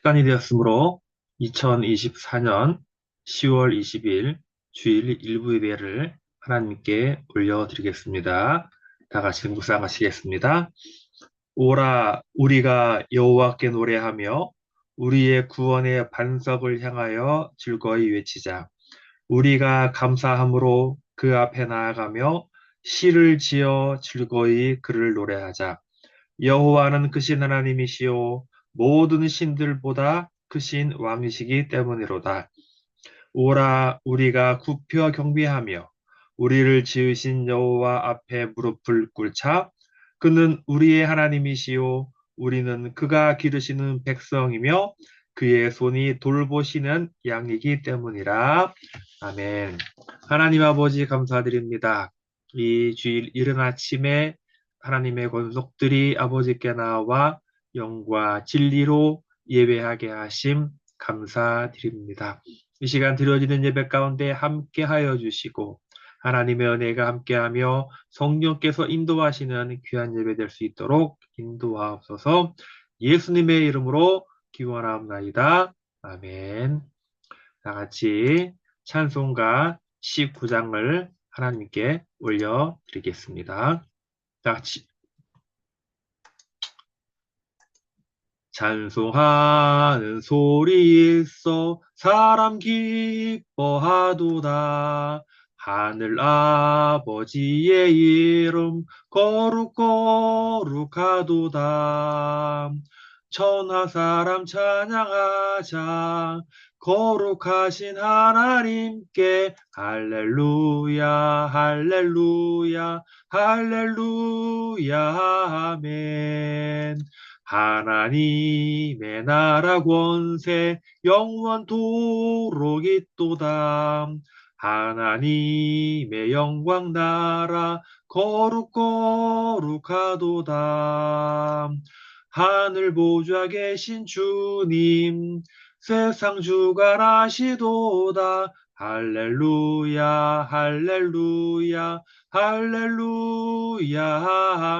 시간이 되었으므로 2024년 10월 20일 주일 일부 예배를 하나님께 올려드리겠습니다. 다 같이 묵상하시겠습니다. 오라 우리가 여호와께 노래하며 우리의 구원의 반석을 향하여 즐거이 외치자. 우리가 감사함으로 그 앞에 나아가며 시를 지어 즐거이 그를 노래하자. 여호와는 크신 하나님이시요 모든 신들보다 크신 왕이시기 때문이로다. 오라 우리가 굽혀 경배하며 우리를 지으신 여호와 앞에 무릎을 꿇자. 그는 우리의 하나님이시요 우리는 그가 기르시는 백성이며 그의 손이 돌보시는 양이기 때문이라. 아멘. 하나님 아버지 감사드립니다. 이 주일 이른 아침에 하나님의 권속들이 아버지께 나와 영과 진리로 예배하게 하심 감사드립니다. 이 시간 드려지는 예배 가운데 함께하여 주시고 하나님의 은혜가 함께하며 성령께서 인도하시는 귀한 예배 될 수 있도록 인도하옵소서. 예수님의 이름으로 기원하옵나이다. 아멘. 다 같이 찬송가 19장을 하나님께 올려드리겠습니다. 다 같이 찬송하는 소리 있어 사람 기뻐하도다. 하늘 아버지의 이름 거룩거룩하도다. 천하 사람 찬양하자. 거룩하신 하나님께 할렐루야 할렐루야 할렐루야 아멘. 하나님의 나라 권세 영원토록 있도다. 하나님의 영광 나라 거룩거룩하도다. 하늘 보좌 계신 주님 세상 주관하시도다. 할렐루야 할렐루야 할렐루야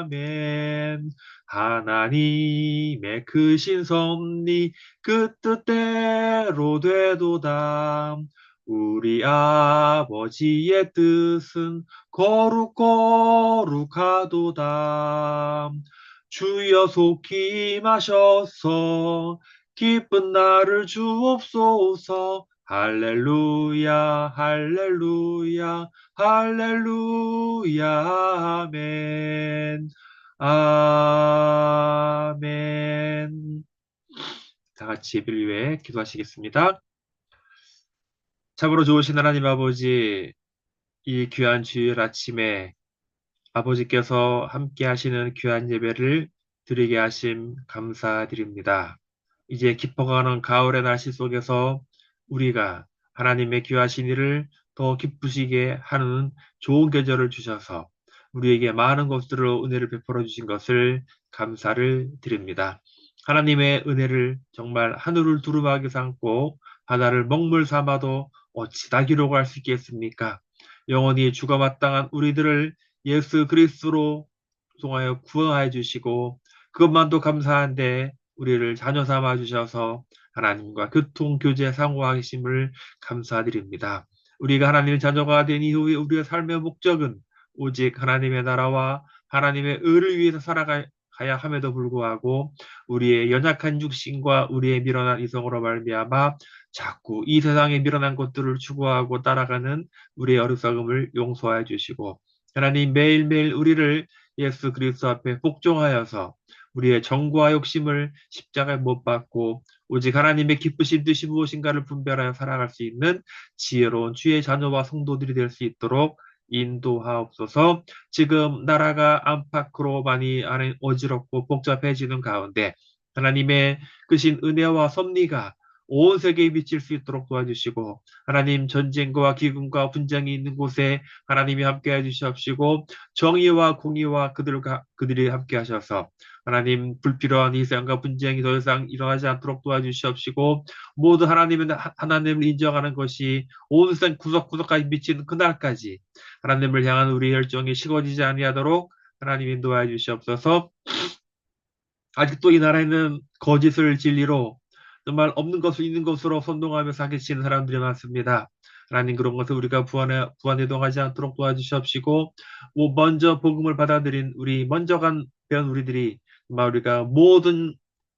아멘. 하나님의 크신 섭리 그 뜻대로 되도다. 우리 아버지의 뜻은 거룩거룩하도다. 주여 속히 임하셔서 기쁜 날을 주옵소서. 할렐루야 할렐루야 할렐루야 아멘. 아멘. 다 같이 예배를 위해 기도하시겠습니다. 참으로 좋으신 하나님 아버지, 이 귀한 주일 아침에 아버지께서 함께 하시는 귀한 예배를 드리게 하심 감사드립니다. 이제 깊어가는 가을의 날씨 속에서 우리가 하나님의 귀하신 일을 더 기쁘시게 하는 좋은 계절을 주셔서 우리에게 많은 것들로 은혜를 베풀어 주신 것을 감사를 드립니다. 하나님의 은혜를 정말 하늘을 두루마기 삼고 바다를 먹물 삼아도 어찌 다 기록할 수 있겠습니까? 영원히 죽어 마땅한 우리들을 예수 그리스도로 통하여 구원하여 주시고 그것만도 감사한데 우리를 자녀 삼아 주셔서 하나님과 교통, 교제, 상호하심을 감사드립니다. 우리가 하나님의 자녀가 된 이후에 우리의 삶의 목적은 오직 하나님의 나라와 하나님의 의를 위해서 살아가야 함에도 불구하고 우리의 연약한 육신과 우리의 미련한 이성으로 말미암아 자꾸 이 세상에 미련한 것들을 추구하고 따라가는 우리의 어리석음을 용서해 주시고 하나님 매일매일 우리를 예수 그리스도 앞에 복종하여서 우리의 정과 욕심을 십자가에 못 박고 오직 하나님의 기쁘신 뜻이 무엇인가를 분별하여 살아갈 수 있는 지혜로운 주의 자녀와 성도들이 될 수 있도록 인도하옵소서. 지금 나라가 안팎으로 많이 어지럽고 복잡해지는 가운데 하나님의 크신 은혜와 섭리가 온 세계에 미칠 수 있도록 도와주시고 하나님 전쟁과 기근과 분쟁이 있는 곳에 하나님이 함께해 주시옵시고 정의와 공의와 그들이 함께 하셔서 하나님 불필요한 희생과 분쟁이 더 이상 일어나지 않도록 도와주시옵시고 모두 하나님을 인정하는 것이 온 세상 구석구석까지 미치는 그날까지 하나님을 향한 우리 열정이 식어지지 아니하도록 하나님 인도하여 주시옵소서. 아직도 이 나라에는 거짓을 진리로 정말 없는 것을 있는 것으로 선동하며 사기치는 사람들이 많습니다. 하나님 그런 것을 우리가 부안해동하지 않도록 도와주시옵시고 먼저 복음을 받아들인 우리 먼저 배운 우리들이 정말 우리가 모든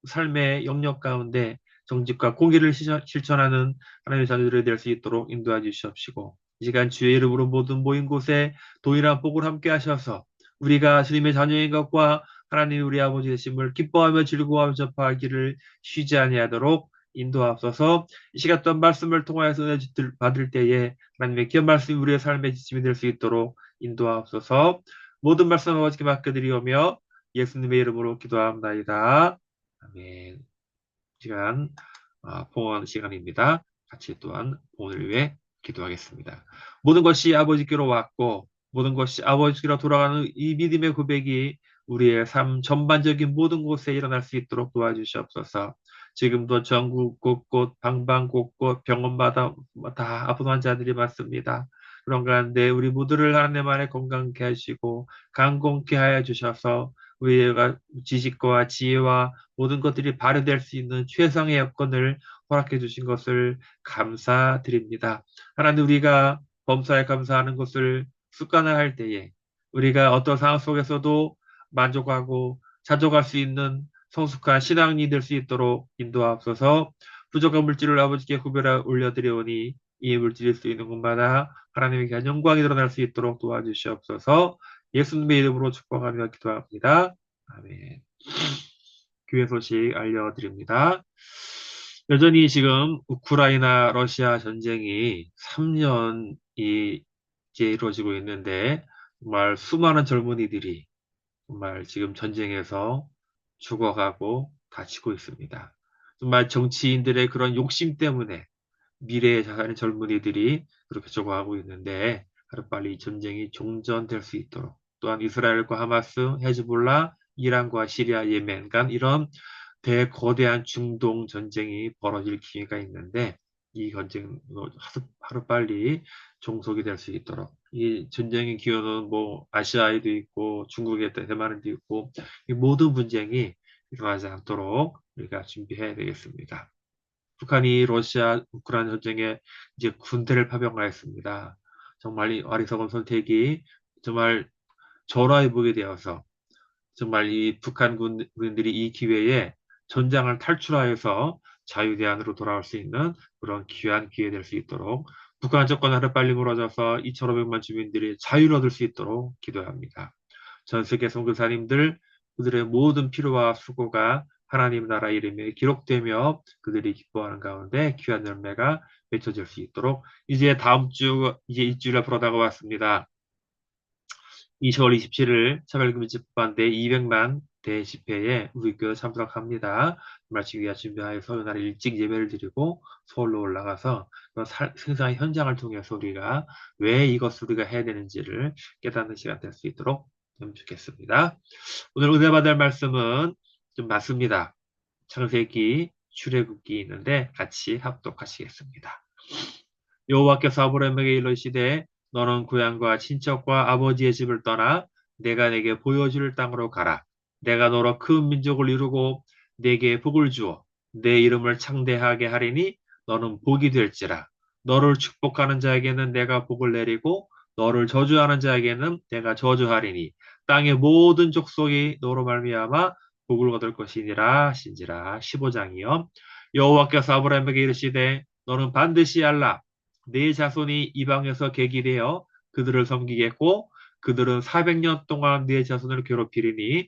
삶의 영역 가운데 정직과 공의를 실천하는 하나님의 자녀들이 될 수 있도록 인도해 주시옵시고 이 시간 주의 이름으로 모든 모인 곳에 동일한 복을 함께 하셔서 우리가 주님의 자녀인 것과 하나님 우리 아버지 되심을 기뻐하며 즐거워하며 접하기를 쉬지 아니하도록 인도하옵소서. 이 시간 또한 말씀을 통하여서 은혜 받을 때에 하나님의 귀한 말씀이 우리의 삶의 지침이 될 수 있도록 인도하옵소서. 모든 말씀 아버지께 맡겨드리오며 예수님의 이름으로 기도합나이다. 아멘. 시간 봉헌 시간입니다. 같이 또한 봉헌을 위해 기도하겠습니다. 모든 것이 아버지께로 왔고 모든 것이 아버지께로 돌아가는 이 믿음의 고백이 우리의 삶 전반적인 모든 곳에 일어날 수 있도록 도와주시옵소서. 지금도 전국 곳곳 방방 곳곳 병원마다 다 아픈 환자들이 많습니다. 그런 가운데 우리 모두를 하나님 안에 건강케 하시고 강건케 하여 주셔서 우리가 지식과 지혜와 모든 것들이 발휘될 수 있는 최상의 여건을 허락해 주신 것을 감사드립니다. 하나님 우리가 범사에 감사하는 것을 습관화할 때에 우리가 어떤 상황 속에서도 만족하고 자족할 수 있는 성숙한 신앙이 될 수 있도록 인도하옵소서. 부족한 물질을 아버지께 구별하 올려드리오니 이 물질일 수 있는 곳마다 하나님에게 영광이 드러날 수 있도록 도와주시옵소서. 예수님의 이름으로 축복하며 기도합니다. 아멘. 교회 소식 알려드립니다. 여전히 지금 우크라이나 러시아 전쟁이 3년이 이제 이루어지고 있는데 정말 수많은 젊은이들이 정말 지금 전쟁에서 죽어가고 다치고 있습니다. 정말 정치인들의 그런 욕심 때문에 미래의 자산인 젊은이들이 그렇게 죽어가고 있는데 하루빨리 이 전쟁이 종전될 수 있도록 또한 이스라엘과 하마스, 헤즈볼라, 이란과 시리아, 예멘 간 이런 대거대한 중동 전쟁이 벌어질 기회가 있는데 이 전쟁 하루빨리 종속이 될 수 있도록 이 전쟁의 기회는 뭐 아시아에도 있고 중국에 대만에도 있고 이 모든 분쟁이 일어나지 않도록 우리가 준비해야 되겠습니다. 북한이 러시아 우크라이나 전쟁에 이제 군대를 파병하였습니다. 정말 이 어리석은 선택이 정말 전화해 보게 되어서 정말 이 북한 군인들이 이 기회에 전장을 탈출하여서 자유대안으로 돌아올 수 있는 그런 귀한 기회 될 수 있도록 북한 정권 하루빨리 무너져서 2,500만 주민들이 자유를 얻을 수 있도록 기도합니다. 전 세계 선교사님들 그들의 모든 피로와 수고가 하나님 나라 이름에 기록되며 그들이 기뻐하는 가운데 귀한 열매가 맺혀질 수 있도록 이제 다음 주 이제 일주일 앞으로 다가왔습니다. 2월 27일 차별금지법반대 200만 대집회에 우리 교회 참석합니다. 마치기 위해 준비하여서 그날 일찍 예배를 드리고 서울로 올라가서 생사의 현장을 통해서 우리가 왜 이것을 우리가 해야 되는지를 깨닫는 시간 될 수 있도록 좀 좋겠습니다. 오늘 은혜 받을 말씀은 좀 맞습니다. 창세기 출애굽기 있는데 같이 합독하시겠습니다. 여호와께서 아브라함에게 이르시되 너는 고향과 친척과 아버지의 집을 떠나 내가 내게 보여줄 땅으로 가라. 내가 너로 큰 민족을 이루고 내게 복을 주어 내 이름을 창대하게 하리니 너는 복이 될지라. 너를 축복하는 자에게는 내가 복을 내리고 너를 저주하는 자에게는 내가 저주하리니 땅의 모든 족속이 너로 말미암아 복을 얻을 것이니라 하신지라. 15장이요. 여호와께서 아브라함에게 이르시되 너는 반드시 알라. 네 자손이 이방에서 계기되어 그들을 섬기겠고 그들은 400년 동안 네 자손을 괴롭히리니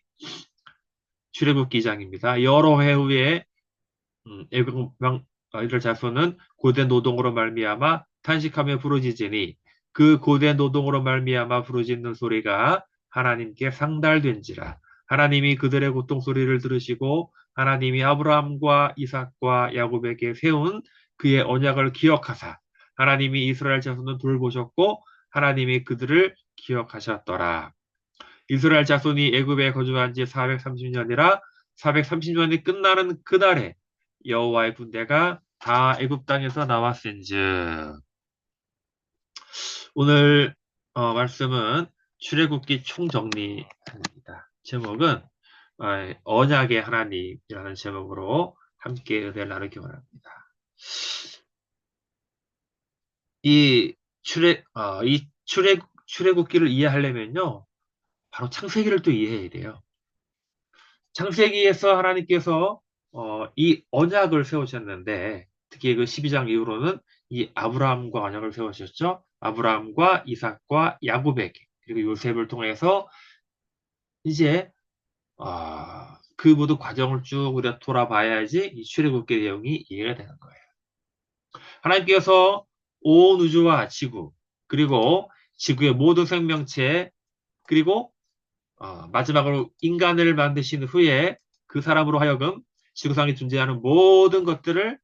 출애굽기 장입니다. 여러 해 후에 애굽 이들 자손은 고된 노동으로 말미암아 탄식하며 부르짖으니 그 고된 노동으로 말미암아 부르짖는 소리가 하나님께 상달된지라. 하나님이 그들의 고통 소리를 들으시고 하나님이 아브라함과 이삭과 야곱에게 세운 그의 언약을 기억하사 하나님이 이스라엘 자손을 돌보셨고 하나님이 그들을 기억하셨더라. 이스라엘 자손이 애굽에 거주한 지 430년이라 430년이 끝나는 그날에 여호와의 군대가 다 애굽 땅에서 나왔은즉. 오늘 말씀은 출애굽기 총정리입니다. 제목은 언약의 하나님이라는 제목으로 함께 은혜를 나누기 원합니다. 이 출애굽기를 이해하려면요, 바로 창세기를 또 이해해야 돼요. 창세기에서 하나님께서 이 언약을 세우셨는데, 특히 그 12장 이후로는 이 아브라함과 언약을 세우셨죠. 아브라함과 이삭과 야곱에게, 그리고 요셉을 통해서 이제 그 모든 과정을 쭉 우리가 돌아봐야지 이 출애굽기 내용이 이해가 되는 거예요. 하나님께서 온 우주와 지구, 그리고 지구의 모든 생명체, 그리고 마지막으로 인간을 만드신 후에 그 사람으로 하여금 지구상에 존재하는 모든 것들을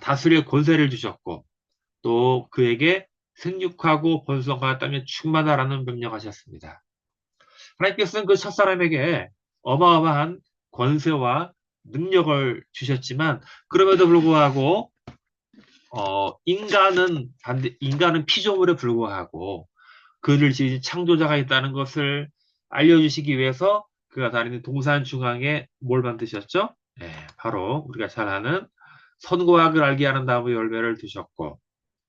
다스릴 권세를 주셨고, 또 그에게 생육하고 번성하여 땅에 충만하라는 명령하셨습니다. 하나님께서는 그 첫사람에게 어마어마한 권세와 능력을 주셨지만, 그럼에도 불구하고 인간은 피조물에 불과하고 그를 지은 창조자가 있다는 것을 알려주시기 위해서 그가 다니는 동산 중앙에 뭘 만드셨죠? 네, 바로 우리가 잘 아는 선과 악을 알게 하는 나무 열매를 두셨고,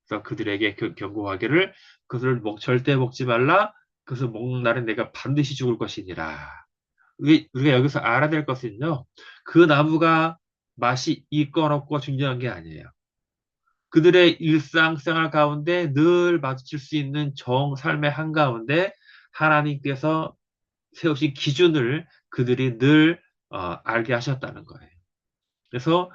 그래서 그들에게 경고하기를 그것을 절대 먹지 말라. 그것을 먹는 날은 내가 반드시 죽을 것이니라. 우리가 여기서 알아야 될 것은요, 그 나무가 맛이 있건 없고 중요한 게 아니에요. 그들의 일상생활 가운데 늘 마주칠 수 있는 삶의 한가운데 하나님께서 세우신 기준을 그들이 늘 알게 하셨다는 거예요. 그래서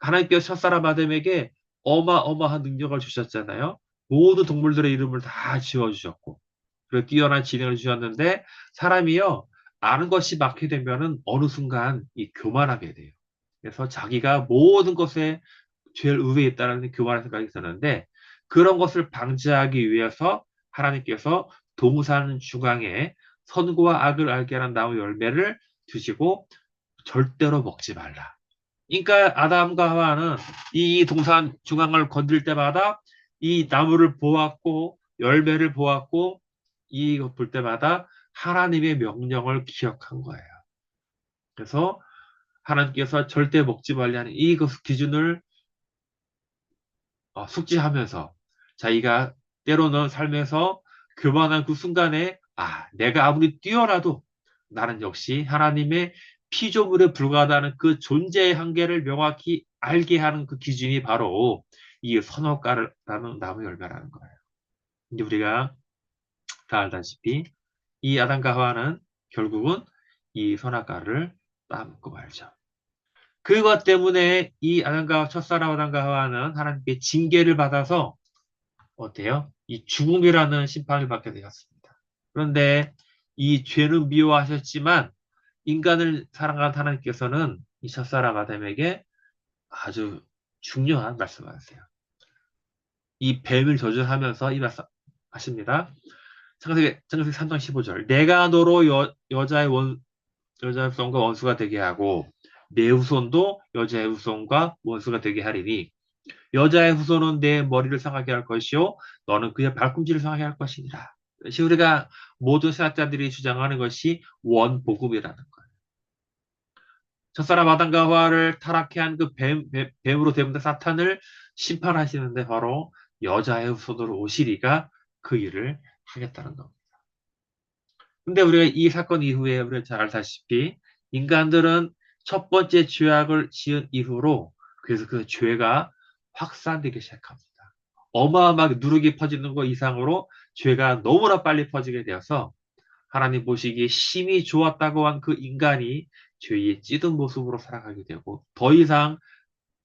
하나님께서 첫사람 아담에게 어마어마한 능력을 주셨잖아요. 모든 동물들의 이름을 다 지어주셨고, 그리고 뛰어난 지능을 주셨는데, 사람이요, 아는 것이 많게 되면은 어느 순간 이 교만하게 돼요. 그래서 자기가 모든 것에 제일 우위에 있다는 교만한 생각이 드는데, 그런 것을 방지하기 위해서 하나님께서 동산 중앙에 선과 악을 알게 하는 나무 열매를 주시고 절대로 먹지 말라. 그러니까 아담과 하와는 이 동산 중앙을 건들 때마다 이 나무를 보았고 열매를 보았고 이것 볼 때마다 하나님의 명령을 기억한 거예요. 그래서 하나님께서 절대 먹지 말라는 이 기준을 숙지하면서 자기가 때로는 삶에서 교만한 그 순간에 내가 아무리 뛰어나도 나는 역시 하나님의 피조물에 불과하다는 그 존재의 한계를 명확히 알게 하는 그 기준이 바로 이 선악과라는 나무 열매라는 거예요. 이제 우리가 다 알다시피 이 아담과 하와는 결국은 이 선악과를 따먹고 말죠. 그것 때문에 이 첫사람 아담과 하와는 하나님께 징계를 받아서 어때요? 이 죽음이라는 심판을 받게 되었습니다. 그런데 이 죄는 미워하셨지만 인간을 사랑한 하나님께서는 이 첫사람 아담에게 아주 중요한 말씀을 하세요. 이 뱀을 저주하면서 이 말씀 하십니다. 창세기 3장 15절. 내가 너로 여자의 후손과 원수가 되게 하고 내 후손도 여자의 후손과 원수가 되게 하리니 여자의 후손은 내 머리를 상하게 할 것이요 너는 그의 발꿈치를 상하게 할 것이니라. 이것이 우리가 모든 신학자들이 주장하는 것이 원복음이라는 거예요. 첫사람 아담과 하와를 타락해 한 그 뱀으로 되문된 사탄을 심판하시는데 바로 여자의 후손으로 오시리가 그 일을 하겠다는 겁니다. 근데 우리가 이 사건 이후에 우리가 잘 알다시피 인간들은 첫 번째 죄악을 지은 이후로 그래서 그 죄가 확산되기 시작합니다. 어마어마하게 누룩이 퍼지는 것 이상으로 죄가 너무나 빨리 퍼지게 되어서 하나님 보시기에 심히 좋았다고 한 그 인간이 죄의 찌든 모습으로 살아가게 되고 더 이상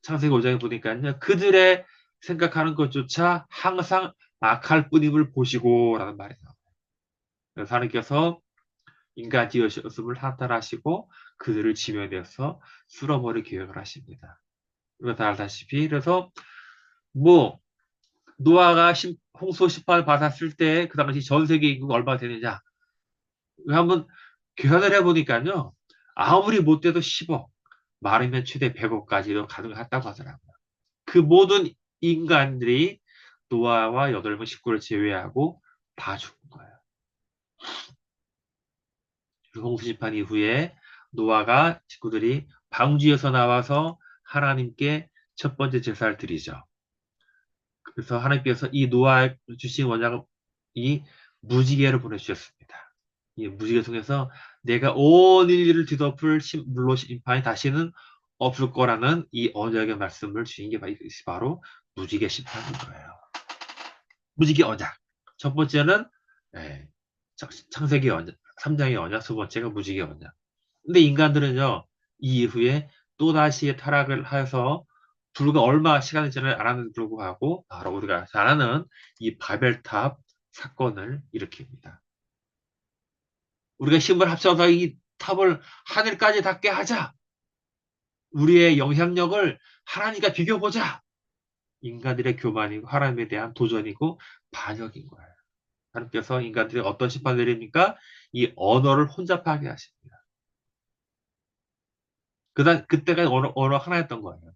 창세기 5장에 보니까요. 그들의 생각하는 것조차 항상 악할 뿐임을 보시고 라는 말이 나와요. 그래서 하나님께서 인간 지으셨음을 나타나시고 그들을 지면에서 쓸어버릴 계획을 하십니다. 우리가 다 알다시피 그래서 뭐 노아가 홍수 심판을 받았을 때 그 당시 전 세계 인구가 얼마나 되느냐 한번 계산을 해보니까요. 아무리 못돼도 10억, 많으면 최대 100억까지도 가능하다고 하더라고요. 그 모든 인간들이 노아와 8명 식구를 제외하고 다 죽은 거예요. 그 홍수 심판 이후에 노아가 식구들이 방주에서 나와서 하나님께 첫 번째 제사를 드리죠. 그래서 하나님께서 이 노아 주신 원약을 이 무지개를 보내주셨습니다. 이 무지개 통해서 내가 온 인류를 뒤덮을 물로 심판이 다시는 없을 거라는 이 언약의 말씀을 주신 게 바로 무지개 심판인 거예요. 무지개 언약. 첫 번째는 예, 창세기 언약, 3장의 언약, 두 번째가 무지개 언약. 근데 인간들은요, 이 이후에 또다시 타락을 해서 불과 얼마 시간이 지나지 않았는데 불구하고 바로 우리가 잘 아는 이 바벨탑 사건을 일으킵니다. 우리가 힘을 합쳐서 이 탑을 하늘까지 닿게 하자. 우리의 영향력을 하나님과 비교보자. 인간들의 교만이고 하나님에 대한 도전이고 반역인 거예요. 하나님께서 인간들이 어떤 심판을 내립니까? 이 언어를 혼잡하게 하십니다. 그때가 언어 하나였던 거예요.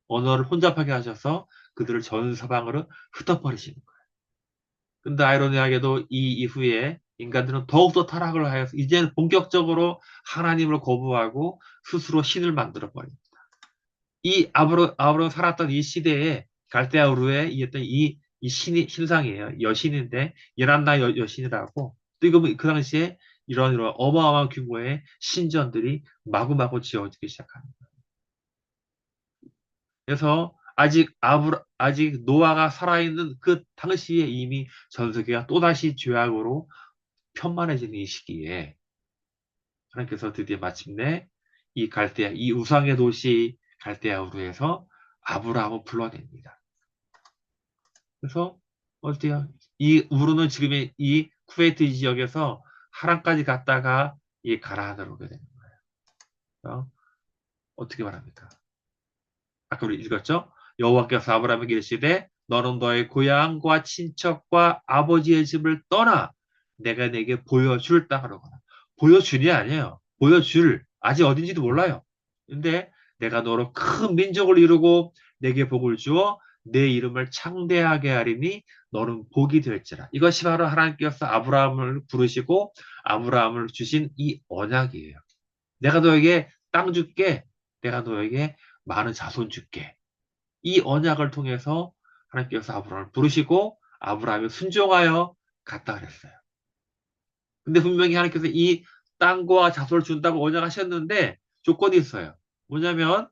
언어를 혼잡하게 하셔서 그들을 전 서방으로 흩어버리시는 거예요. 근데 아이러니하게도 이 이후에 인간들은 더욱더 타락을 하여서 이제는 본격적으로 하나님을 거부하고 스스로 신을 만들어 버립니다. 이 아브로 살았던 이 시대에 갈대아 우르에 이 신이 신상이에요. 여신인데 예란나 여신이라고 또 이거 그 당시에 이런 어마어마한 규모의 신전들이 마구마구 지어지기 시작합니다. 그래서 아직 노아가 살아있는 그 당시에 이미 전 세계가 또다시 죄악으로 편만해지는 이 시기에 하나님께서 드디어 마침내 이 우상의 도시 갈대아우르에서 아브라함을 불러냅니다. 그래서 어때요? 이 우르는 지금의 이 쿠웨이트 지역에서 하란까지 갔다가 이 가라안으로 오게 되는 거예요. 어떻게 말합니까? 아까 우리 읽었죠? 여호와께서 아브라함에게 이르시되 너는 너의 고향과 친척과 아버지의 집을 떠나 내가 내게 보여줄 땅으로 가라. 보여주니 아니에요. 보여줄. 아직 어딘지도 몰라요. 근데 내가 너로 큰 민족을 이루고 내게 복을 주어 내 이름을 창대하게 하리니 너는 복이 될지라. 이것이 바로 하나님께서 아브라함을 부르시고 아브라함을 주신 이 언약이에요. 내가 너에게 땅 줄게. 내가 너에게 많은 자손 줄게. 이 언약을 통해서 하나님께서 아브라함을 부르시고 아브라함이 순종하여 갔다 그랬어요. 근데 분명히 하나님께서 이 땅과 자손을 준다고 언약하셨는데 조건이 있어요. 뭐냐면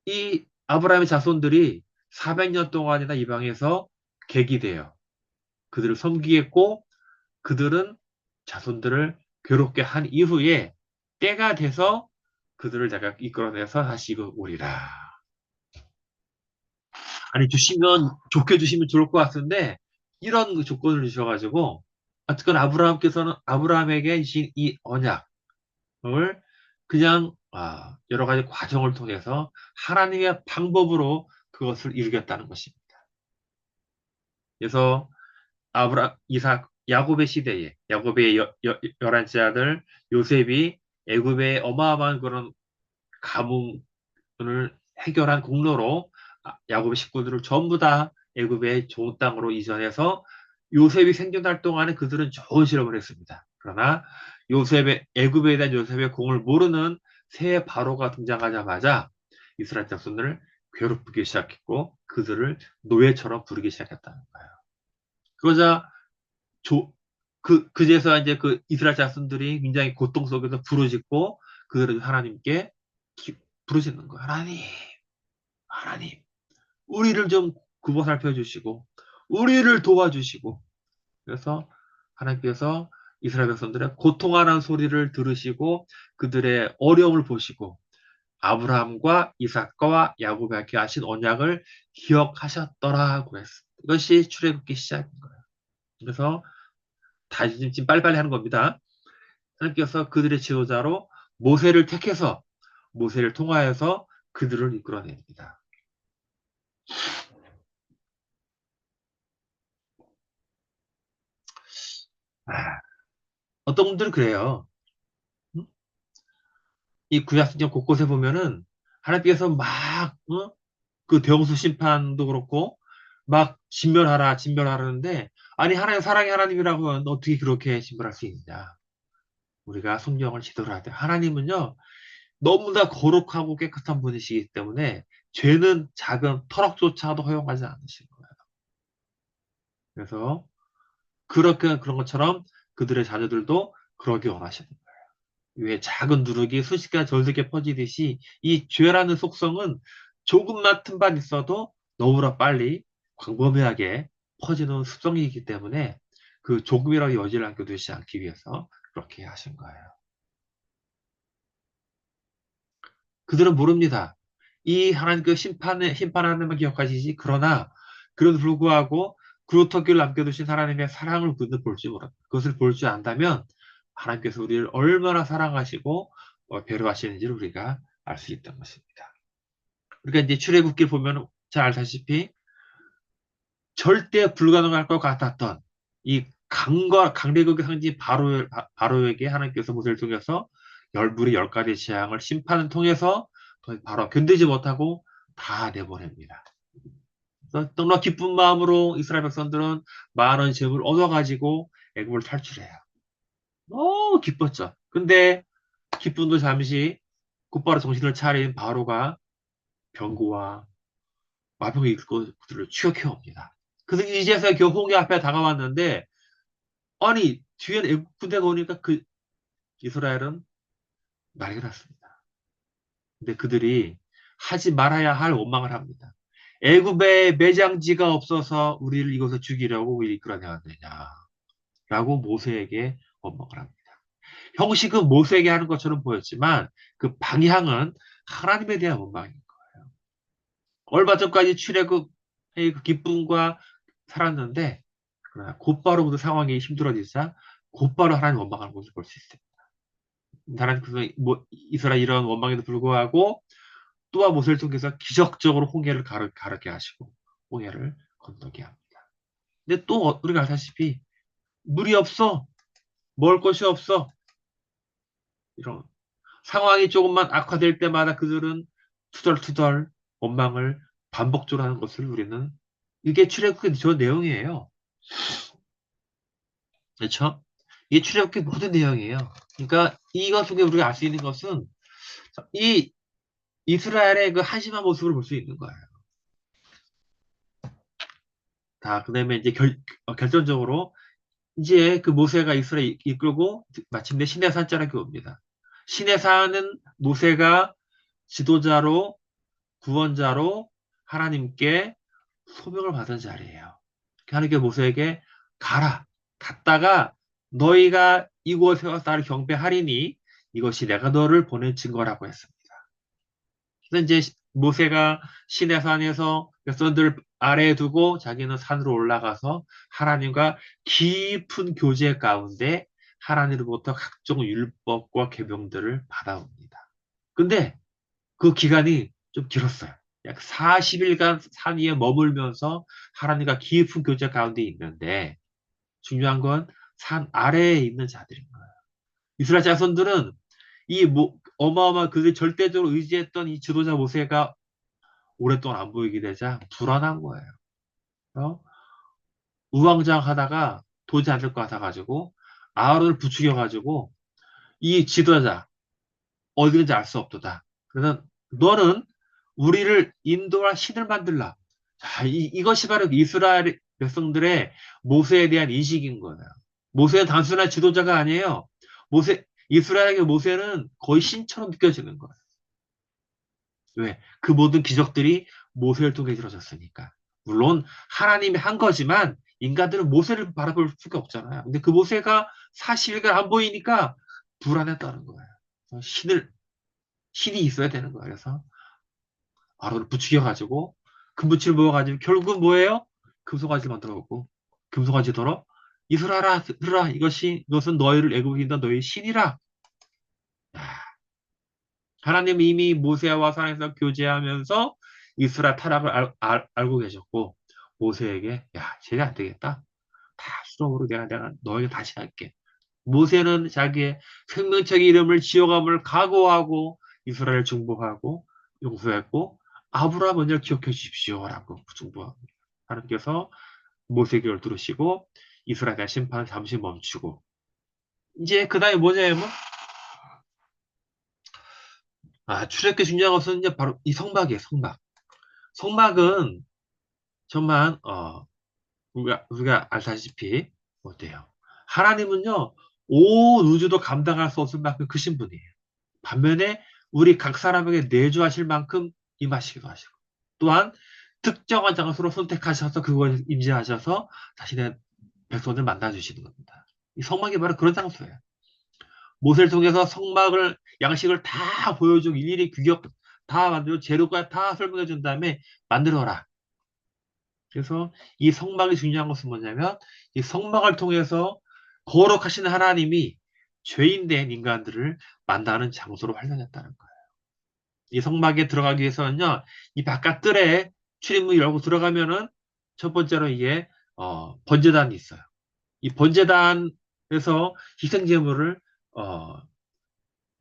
이 아브라함의 자손들이 400년 동안이나 이방에서 객이돼요. 그들을 섬기겠고 그들은 자손들을 괴롭게 한 이후에 때가 돼서 그들을 내가 이끌어내서 다시 오리라. 아니 주시면 좋게 주시면 좋을 것 같은데 이런 조건을 주셔가지고 어쨌건 아브라함께서는 아브라함에게 주신 이 언약을 그냥 여러 가지 과정을 통해서 하나님의 방법으로 그것을 이루겠다는 것입니다. 그래서 이삭, 야곱의 시대에 야곱의 11째 아들 요셉이 애굽의 어마어마한 그런 가뭄을 해결한 공로로 야곱의 식구들을 전부 다 애굽의 좋은 땅으로 이전해서 요셉이 생존할 동안에 그들은 좋은 실험을 했습니다. 그러나 애굽에 대한 요셉의 공을 모르는 새 바로가 등장하자마자 이스라엘 자손들을 괴롭히기 시작했고 그들을 노예처럼 부르기 시작했다는 거예요. 그러자 그제서 이제 그 이스라엘 자손들이 굉장히 고통 속에서 부르짖고 그들은 하나님께 부르짖는 거예요. 하나님, 우리를 좀 굽어 살펴주시고, 우리를 도와주시고, 그래서 하나님께서 이스라엘 백성들의 고통하는 소리를 들으시고, 그들의 어려움을 보시고, 아브라함과 이삭과 야곱에게 하신 언약을 기억하셨더라고 했습니다. 이것이 출애굽기 시작인 거예요. 그래서 지금 빨리빨리 하는 겁니다. 하나님께서 그들의 지도자로 모세를 택해서 모세를 통하여서 그들을 이끌어냅니다. 아, 어떤 분들은 그래요. 응? 이 구약성경 곳곳에 보면은 하나님께서 막 그 대홍수 심판도 그렇고 막 진멸하라는데 아니 하나님 사랑의 하나님이라고 어떻게 그렇게 진멸할 수 있냐? 우리가 순종을 제대로 해야 돼요. 하나님은요, 너무나 거룩하고 깨끗한 분이시기 때문에 죄는 작은 터럭조차도 허용하지 않으신 거예요. 그래서 그렇게 그런 것처럼 그들의 자녀들도 그러기 원하시는 거예요. 왜 작은 누룩이 순식간에 절되게 퍼지듯이 이 죄라는 속성은 조금만 틈만 있어도 너무나 빨리 광범위하게 퍼지는 습성이기 때문에 그 조금이라도 여지를 남겨두지 않기 위해서 그렇게 하신 거예요. 그들은 모릅니다. 이 하나님 그 심판하는만 기억하시지. 그러나 그래도 불구하고 그루터기를 남겨두신 하나님의 사랑을 그들은 볼지 모릅니다. 그것을 볼 줄 안다면 하나님께서 우리를 얼마나 사랑하시고 배려하시는지를 우리가 알 수 있던 것입니다. 그러니까 이제 출애굽기를 보면 잘 알다시피 절대 불가능할 것 같았던 이 강대국의 상징 바로에게 하나님께서 모세를 통해서 물의 10가지 재앙을 심판을 통해서 바로 견디지 못하고 다 내보냅니다. 너무나 기쁜 마음으로 이스라엘 백성들은 많은 재물을 얻어가지고 애굽을 탈출해요. 너무 기뻤죠. 근데 기쁨도 잠시 곧바로 정신을 차린 바로가 병고와 마병이 이끌고 그들을 추격해 옵니다. 그래서 이제서 겨우 홍해 앞에 다가왔는데 아니 뒤에 애국 군대가 오니까 그 이스라엘은 난리가 났습니다. 근데 그들이 하지 말아야 할 원망을 합니다. 애굽에 매장지가 없어서 우리를 이곳에 죽이려고 우리 이끌어내왔느냐라고 모세에게 원망을 합니다. 형식은 모세에게 하는 것처럼 보였지만 그 방향은 하나님에 대한 원망인 거예요. 얼마 전까지 출애굽의 그 기쁨과 살았는데 그러나 곧바로 그 상황이 힘들어지자 곧바로 하나님 원망하는 것을 볼 수 있어요. 하나님께서 이스라엘 이런 원망에도 불구하고 또한 모세를 통해서 기적적으로 홍해를 가르게 하시고 홍해를 건너게 합니다. 근데 또 우리가 알다시피 물이 없어, 먹을 것이 없어 이런 상황이 조금만 악화될 때마다 그들은 투덜투덜 원망을 반복적으로 하는 것을 우리는 이게 출애굽기 저 내용이에요. 그렇죠? 이게 출애굽기 모든 내용이에요. 그러니까 이것 속에 우리가 알 수 있는 것은 이 이스라엘의 그 한심한 모습을 볼 수 있는 거예요. 다, 그 다음에 이제 결정적으로 이제 그 모세가 이스라엘 이끌고 마침내 시내산 자락에 옵니다. 시내산은 모세가 지도자로 구원자로 하나님께 소명을 받은 자리예요. 하나님께 모세에게 가라. 갔다가 너희가 이곳에 와서 나를 경배하리니 이것이 내가 너를 보낸 증거라고 했습니다. 그래서 이제 모세가 시내산에서 백성들 아래에 두고 자기는 산으로 올라가서 하나님과 깊은 교제 가운데 하나님으로부터 각종 율법과 계명들을 받아옵니다. 근데 그 기간이 좀 길었어요. 약 40일간 산 위에 머물면서 하나님과 깊은 교제 가운데 있는데 중요한 건 산 아래에 있는 자들인 거예요. 이스라엘 자손들은 어마어마한 그들이 절대적으로 의지했던 이 지도자 모세가 오랫동안 안 보이게 되자 불안한 거예요. 어? 우왕좌왕하다가 도저히 안 될 것 같아가지고 아론을 부추겨가지고 이 지도자 어디 있는지 알 수 없도다. 그래서 너는 우리를 인도할 신을 만들라. 자, 이것이 바로 이스라엘 백성들의 모세에 대한 인식인 거예요. 모세는 단순한 지도자가 아니에요. 이스라엘에게 모세는 거의 신처럼 느껴지는 거예요. 왜? 그 모든 기적들이 모세를 통해 이루어졌으니까. 물론 하나님이 한 거지만 인간들은 모세를 바라볼 수가 없잖아요. 근데 그 모세가 사실과 안 보이니까 불안했다는 거예요. 신이 있어야 되는 거예요. 그래서 아론을 부추겨가지고 금붙이를 모아가지고 결국은 뭐예요? 금송아지를 만들어갖고 금송아지 들어 이스라엘아 들으라 이것은 너희를 애굽에 있는 너희 신이라. 하나님 이미 모세와 산에서 교제하면서 이스라엘 타락을 알고 계셨고 모세에게 야 쟤가 안 되겠다. 다 수동으로 내가 너에게 다시 할게. 모세는 자기의 생명책의 이름을 지어감을 각오하고 이스라엘을 중보하고 용서했고 아브라함 언약을 기억해 주십시오라고 중보합니다. 하나님께서 모세에게 들으시고 이스라엘의 심판을 잠시 멈추고 이제 그 다음에 뭐냐면, 출애굽기 중요한 것은 이제 바로 이 성막이에요, 성막. 성막은 정말, 우리가 알다시피, 어때요? 하나님은요, 온 우주도 감당할 수 없을 만큼 크신 분이에요. 반면에 우리 각 사람에게 내주하실 만큼 임하시기도 하시고, 또한 특정한 장소로 선택하셔서 그곳에 임재하셔서 자신의 백성을 만나주시는 겁니다. 이 성막이 바로 그런 장소예요. 모세를 통해서 성막을, 양식을 다 보여주고 일일이 규격 다 만들고 재료까지 다 설명해 준 다음에 만들어라. 그래서 이 성막이 중요한 것은 뭐냐면 이 성막을 통해서 거룩하신 하나님이 죄인된 인간들을 만나는 장소로 활용했다는 거예요. 이 성막에 들어가기 위해서는요, 이 바깥 뜰에 출입문 열고 들어가면은 첫 번째로 이게 번제단이 있어요. 이 번제단에서 희생제물을 어,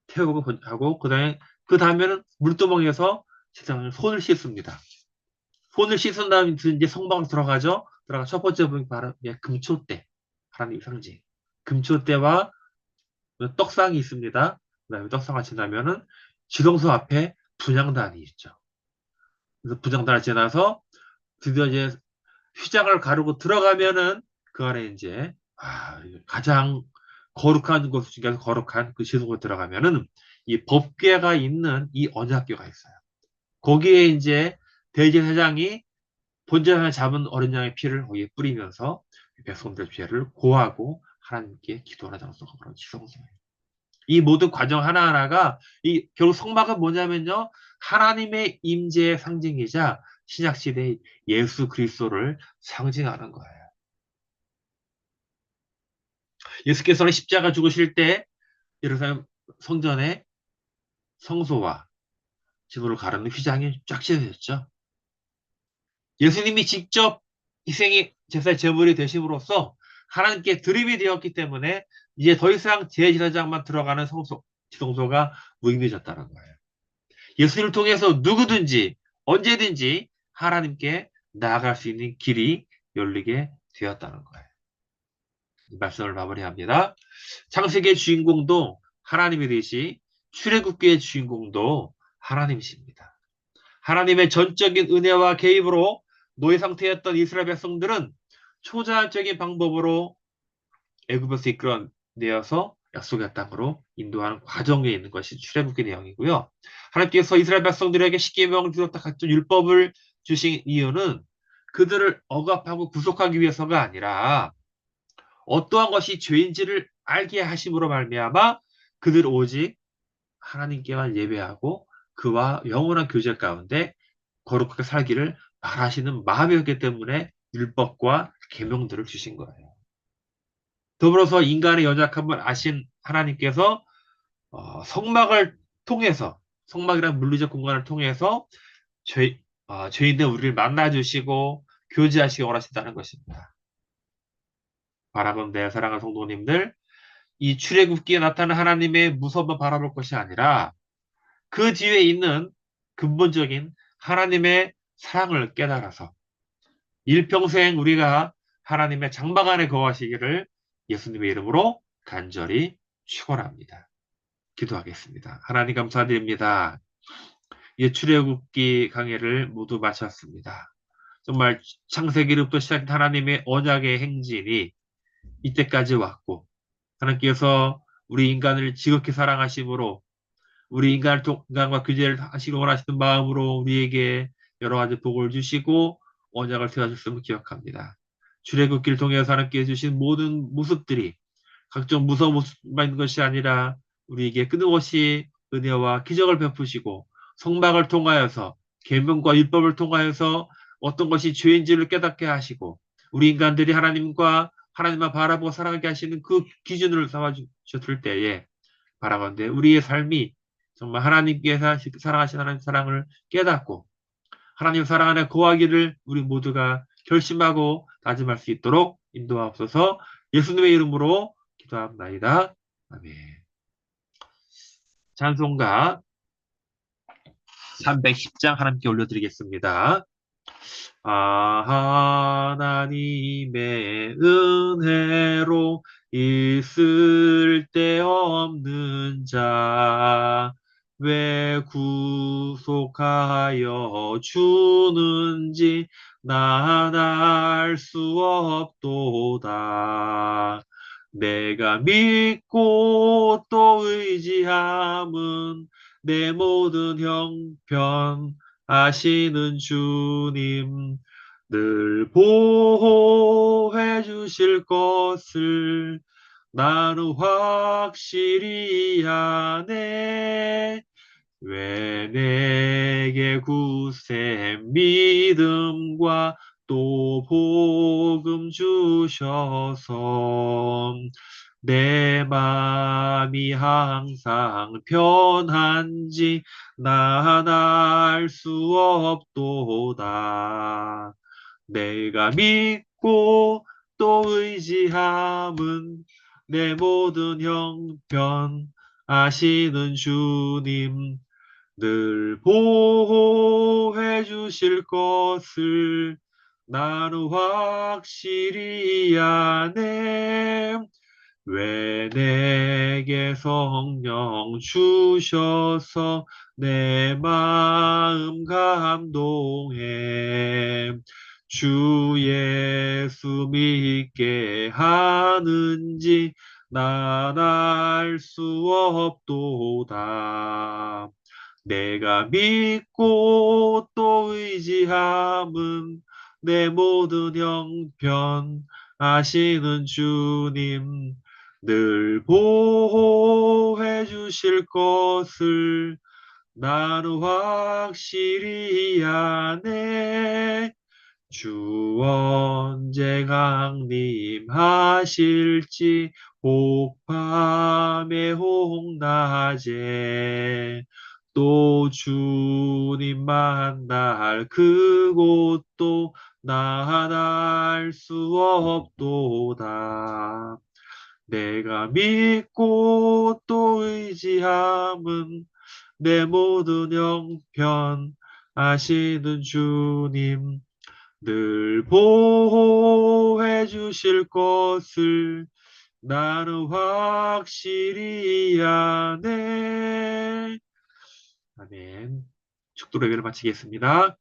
태우고 하고 그 다음에는 물두멍에서 세상을 손을 씻습니다. 손을 씻은 다음에 이제 성막으로 들어가죠. 들어가 첫 번째 부분이 바로 금초대, 하나님 상징. 금초대와 떡상이 있습니다. 그다음에 떡상을 지나면은 지성소 앞에 분향단이 있죠. 그래서 분향단을 지나서 드디어 이제 휘장을 가르고 들어가면은 그 안에 이제 가장 거룩한 곳 중에서 거룩한 그 지성소에 들어가면은 이 법궤가 있는 이 언약궤가 있어요. 거기에 이제 대제사장이 본전을 잡은 어린 양의 피를 거기에 뿌리면서 백성들의 죄를 고하고 하나님께 기도하는 장소가 바로 지성소예요. 이 모든 과정 하나하나가 이 결국 성막은 뭐냐면요. 하나님의 임재의 상징이자 신약 시대의 예수 그리스도를 상징하는 거예요. 예수께서는 십자가 죽으실 때 예루살렘 성전의 성소와 지도를 가르는 휘장이 쫙 찢어졌죠. 예수님이 직접 희생이 제사의 제물이 되심으로써 하나님께 드림이 되었기 때문에 이제 더 이상 제사장만 들어가는 지성소가 무의미해졌다는 거예요. 예수를 통해서 누구든지 언제든지 하나님께 나아갈 수 있는 길이 열리게 되었다는 거예요. 이 말씀을 마무리합니다. 창세기의 주인공도 하나님이듯이 출애굽기의 주인공도 하나님이십니다. 하나님의 전적인 은혜와 개입으로 노예 상태였던 이스라엘 백성들은 초자연적인 방법으로 애굽에서 이끌어내어서 약속의 땅으로 인도하는 과정에 있는 것이 출애굽기 내용이고요. 하나님께서 이스라엘 백성들에게 십계명을 비롯한 각종 율법을 주신 이유는 그들을 억압하고 구속하기 위해서가 아니라 어떠한 것이 죄인지를 알게 하심으로 말미암아 그들 오직 하나님께만 예배하고 그와 영원한 교제 가운데 거룩하게 살기를 바라시는 마음이었기 때문에 율법과 계명들을 주신 거예요. 더불어서 인간의 연약함을 아신 하나님께서 성막을 통해서 성막이란 물리적 공간을 통해서 죄인된 우리를 만나주시고 교제하시기 원하신다는 것입니다. 바라건대 사랑하는 성도님들, 이 출애굽기에 나타난 하나님의 무서움을 바라볼 것이 아니라 그 뒤에 있는 근본적인 하나님의 사랑을 깨달아서 일평생 우리가 하나님의 장막 안에 거하시기를 예수님의 이름으로 간절히 축원합니다. 기도하겠습니다. 하나님 감사드립니다. 이 출애굽기 강해를 모두 마쳤습니다. 정말 창세기로부터 시작한 하나님의 언약의 행진이 이때까지 왔고 하나님께서 우리 인간을 지극히 사랑하심으로 우리 인간과 교제를 하시기 원하시는 마음으로 우리에게 여러 가지 복을 주시고 언약을 세워주셨음을 기억합니다. 출애굽기를 통해서 하나님께 주신 모든 모습들이 각종 무서운 모습만 있는 것이 아니라 우리에게 끊임없이 은혜와 기적을 베푸시고 성막을 통하여서 계명과 율법을 통하여서 어떤 것이 죄인지를 깨닫게 하시고 우리 인간들이 하나님만 바라보고 살아가게 하시는 그 기준을 삼아주셨을 때에 바라건대 우리의 삶이 정말 하나님께서 사랑하시는 하나님 사랑을 깨닫고 하나님 사랑 안에 거하기를 우리 모두가 결심하고 다짐할 수 있도록 인도하옵소서. 예수님의 이름으로 기도합나이다. 아멘. 찬송가 310장 하나님께 올려드리겠습니다. 하나님의 은혜로 있을 데 없는 자, 왜 구속하여 주는지 난 알 수 없도다. 내가 믿고 또 의지함은 내 모든 형편 아시는 주님 늘 보호해 주실 것을 나는 확실히 아네. 왜 내게 굳센 믿음과 또 복음 주셔서 내 맘이 항상 편한지 난 알 수 없도다. 내가 믿고 또 의지함은 내 모든 형편 아시는 주님 늘 보호해 주실 것을 나는 확실히 아네. 왜 내게 성령 주셔서 내 마음 감동해 주 예수 믿게 하는지 난 알 수 없도다. 내가 믿고 또 의지함은 내 모든 형편 아시는 주님 늘 보호해 주실 것을 나는 확실히 아네. 주 언제 강림하실지 혹밤에 혹낮에 또 주님 만날 그곳도 난 알 수 없도다. 내가 믿고 또 의지함은 내 모든 형편 아시는 주님 늘 보호해 주실 것을 나는 확실히 아네. 아멘. 축도로 예배를 마치겠습니다.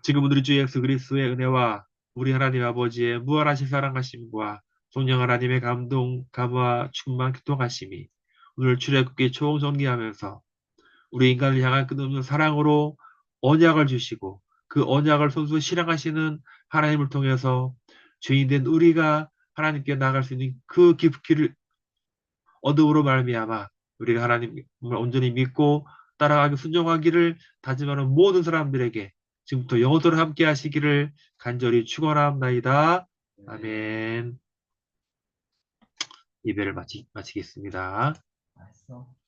지금은 우리 주 예수 그리스도의 은혜와 우리 하나님 아버지의 무한하신 사랑하심과 성령 하나님의 감동, 감화, 충만, 교통하심이 오늘 출애굽기 총정리하면서 우리 인간을 향한 끝없는 사랑으로 언약을 주시고 그 언약을 손수 실행하시는 하나님을 통해서 죄인된 우리가 하나님께 나갈 수 있는 그 깊이를 어둠으로 말미암아 우리가 하나님을 온전히 믿고 따라가기 순종하기를 다짐하는 모든 사람들에게 지금부터 영원토록 함께 하시기를 간절히 축원합니다. 아멘. 예배를 마치겠습니다. 알았어.